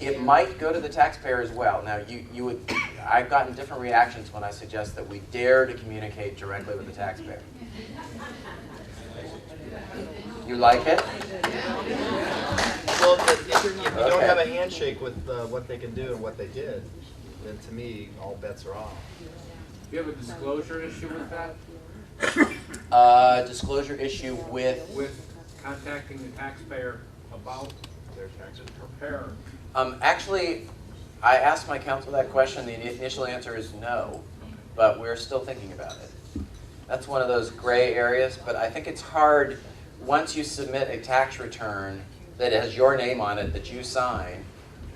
It might go to the taxpayer as well. Now, I've gotten different reactions when I suggest that we dare to communicate directly with the taxpayer. You like it? Well, if you don't have a handshake with what they can do and what they did, then to me, all bets are off. Do you have a disclosure issue with that? Disclosure issue with? With contacting the taxpayer about their taxes prepared. Actually, I asked my counsel that question. The initial answer is no, but we're still thinking about it. That's one of those gray areas, but I think it's hard once you submit a tax return that has your name on it that you sign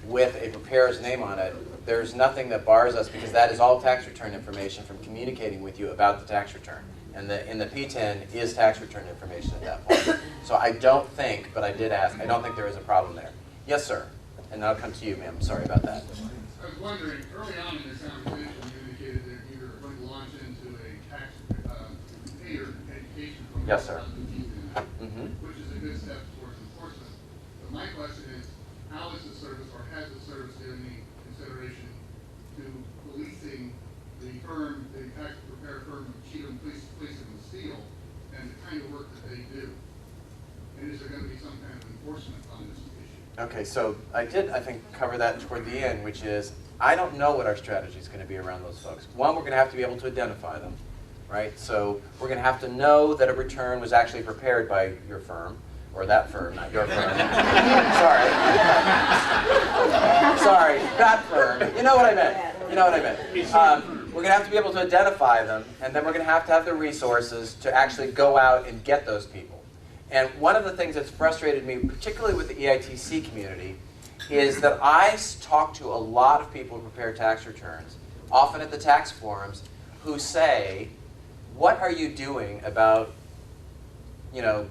with a preparer's name on it. There's nothing that bars us because that is all tax return information from communicating with you about the tax return. And in the P10 is tax return information at that point. So I don't think, but I did ask, I don't think there is a problem there. Yes, sir. And I'll come to you, ma'am. Sorry about that. I was wondering, early on in this conversation, you indicated that you were going to launch into a tax payer education program. Yes, sir. Which is a good step towards enforcement. But my question is, how is the service, or has the service given any consideration to policing the firm, the tax preparer firm of Cheatham Police and Steel, and the kind of work that they do? And is there going to be some kind of enforcement on this issue? Okay, so I did, I think, cover that toward the end, which is, I don't know what our strategy is going to be around those folks. One, we're going to have to be able to identify them, right? So we're going to have to know that a return was actually prepared by your firm, or that firm, not your firm. Sorry, that firm. You know what I meant. You know what I meant. We're going to have to be able to identify them, and then we're going to have the resources to actually go out and get those people. And one of the things that's frustrated me, particularly with the EITC community, is that I talk to a lot of people who prepare tax returns, often at the tax forums, who say, what are you doing about,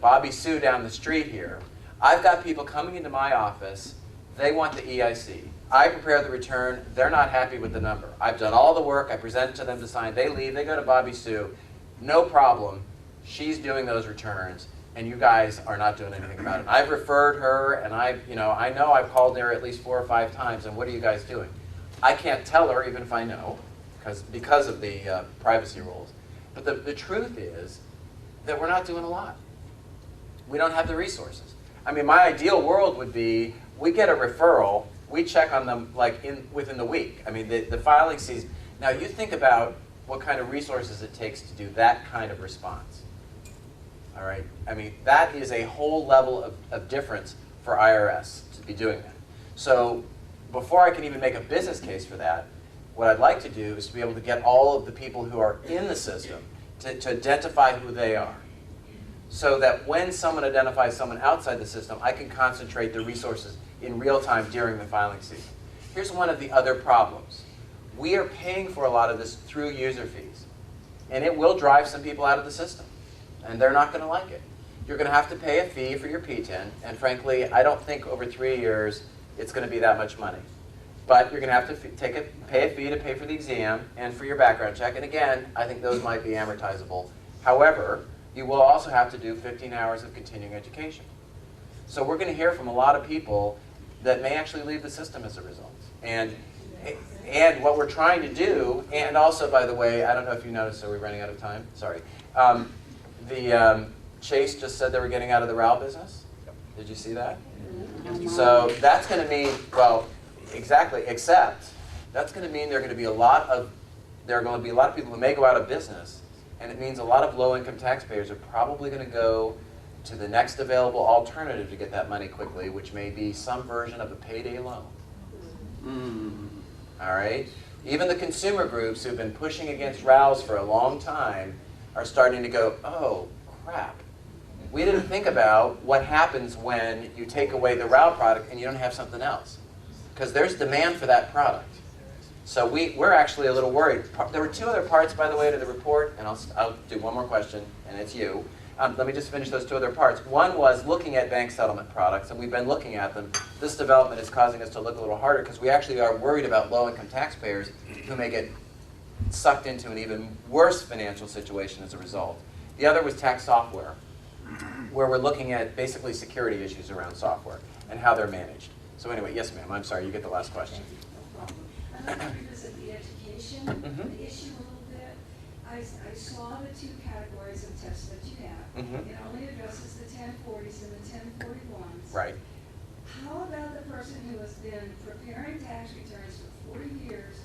Bobby Sue down the street here? I've got people coming into my office, they want the EIC. I prepare the return, they're not happy with the number. I've done all the work, I present it to them to sign, they leave, they go to Bobby Sue, no problem, she's doing those returns, and you guys are not doing anything about it. I've referred her, and I know I've called her at least 4 or 5 times, and what are you guys doing? I can't tell her, even if I know, because of the privacy rules. But the truth is that we're not doing a lot. We don't have the resources. I mean, my ideal world would be, we get a referral, we check on them within the week. I mean, the filing season. Now, you think about what kind of resources it takes to do that kind of response. All right? I mean, that is a whole level of difference for IRS to be doing that. So before I can even make a business case for that, what I'd like to do is to be able to get all of the people who are in the system to identify who they are. So that when someone identifies someone outside the system, I can concentrate the resources in real time during the filing season. Here's one of the other problems. We are paying for a lot of this through user fees. And it will drive some people out of the system. And they're not going to like it. You're going to have to pay a fee for your P10. And frankly, I don't think over 3 years it's going to be that much money. But you're going to have to pay a fee to pay for the exam and for your background check. And again, I think those might be amortizable. However, you will also have to do 15 hours of continuing education. So we're going to hear from a lot of people that may actually leave the system as a result. And what we're trying to do, and also, by the way, I don't know if you noticed, are we running out of time? Sorry. Chase just said they were getting out of the RAL business. Did you see that? So that's going to mean, well, exactly, except that's going to mean there are going to be a lot of people who may go out of business, and it means a lot of low-income taxpayers are probably going to go to the next available alternative to get that money quickly, which may be some version of a payday loan. All right? Even the consumer groups who've been pushing against RALs for a long time are starting to go, oh, crap. We didn't think about what happens when you take away the RAL product and you don't have something else. Because there's demand for that product. So we're actually a little worried. There were 2 other parts, by the way, to the report, and I'll do one more question, and it's you. Let me just finish those 2 other parts. One was looking at bank settlement products, and we've been looking at them. This development is causing us to look a little harder because we actually are worried about low-income taxpayers who may get sucked into an even worse financial situation as a result. The other was tax software, where we're looking at basically security issues around software and how they're managed. So anyway, yes, ma'am. I'm sorry. You get the last question. I'd like to revisit the education the issue a little bit. I saw the two categories of tests that you have. It only addresses the 1040s and the 1041s. Right. How about the person who has been preparing tax returns for 40 years,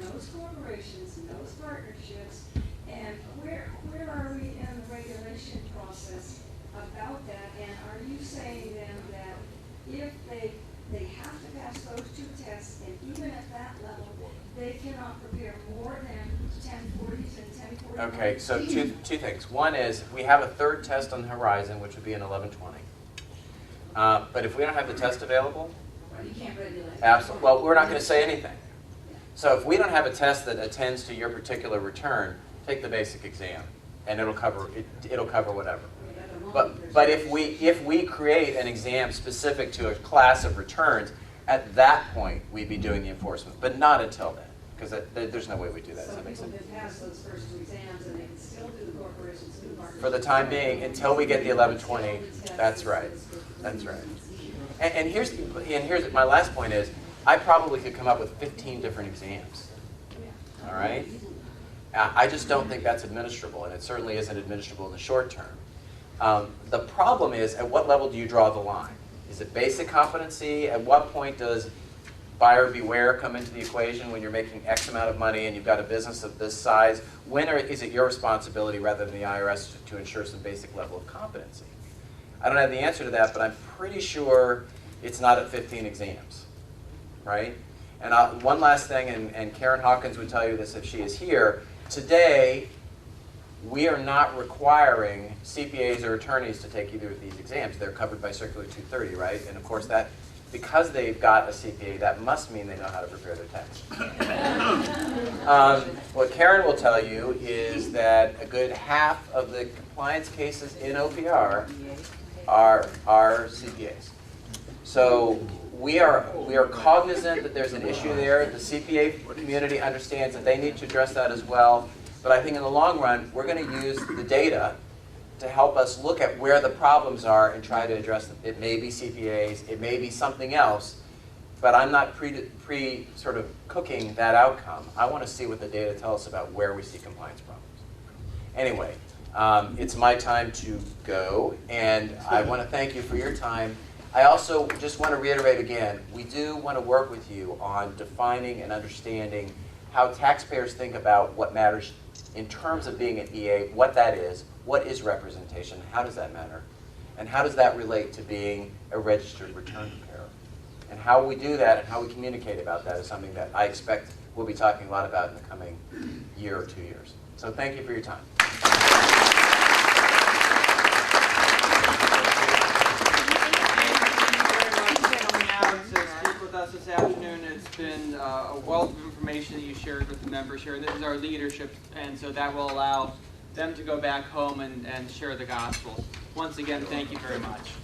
knows corporations, knows partnerships, and where are we in the regulation process about that? And are you saying then that if they have to pass those two tests, and even at that level, they cannot prepare more than 1040s and 1041s? Okay, so two things. One is we have a third test on the horizon, which would be an 1120. But if we don't have the test available, Well, you can't regulate. absolutely. Well, we're not going to say anything. So if we don't have a test that attends to your particular return, take the basic exam, and it'll cover whatever. But if we create an exam specific to a class of returns, at that point we'd be doing the enforcement, but not until then, because there's no way we do that. Does that make So sense? people can pass those first two exams, and they can still do the corporations and the partnerships. For the time being, until we get the 1120, that's right. That's right. And here's my last point is, I probably could come up with 15 different exams. All right? I just don't think that's administrable, and it certainly isn't administrable in the short term. The problem is, at what level do you draw the line? Is it basic competency? At what point does buyer beware come into the equation when you're making X amount of money and you've got a business of this size? When is it your responsibility rather than the IRS to ensure some basic level of competency? I don't have the answer to that, but I'm pretty sure it's not at 15 exams, right? And one last thing, and Karen Hawkins would tell you this if she is here, today we are not requiring CPAs or attorneys to take either of these exams. They're covered by Circular 230, right? And of course that, because they've got a CPA, that must mean they know how to prepare their tax. What Karen will tell you is that a good half of the compliance cases in OPR are CPAs. So we are cognizant that there's an issue there. The CPA community understands that they need to address that as well. But I think in the long run, we're going to use the data to help us look at where the problems are and try to address them. It may be CPAs, it may be something else, but I'm not sort of cooking that outcome. I want to see what the data tell us about where we see compliance problems. Anyway, it's my time to go, and I want to thank you for your time. I also just want to reiterate again, we do want to work with you on defining and understanding how taxpayers think about what matters in terms of being an EA, what that is, what is representation, how does that matter, and how does that relate to being a registered return preparer. And how we do that and how we communicate about that is something that I expect we'll be talking a lot about in the coming year or 2 years. So thank you for your time. This afternoon. It's been a wealth of information that you shared with the members here. This is our leadership, and so that will allow them to go back home and share the gospel. Once again, thank you very much.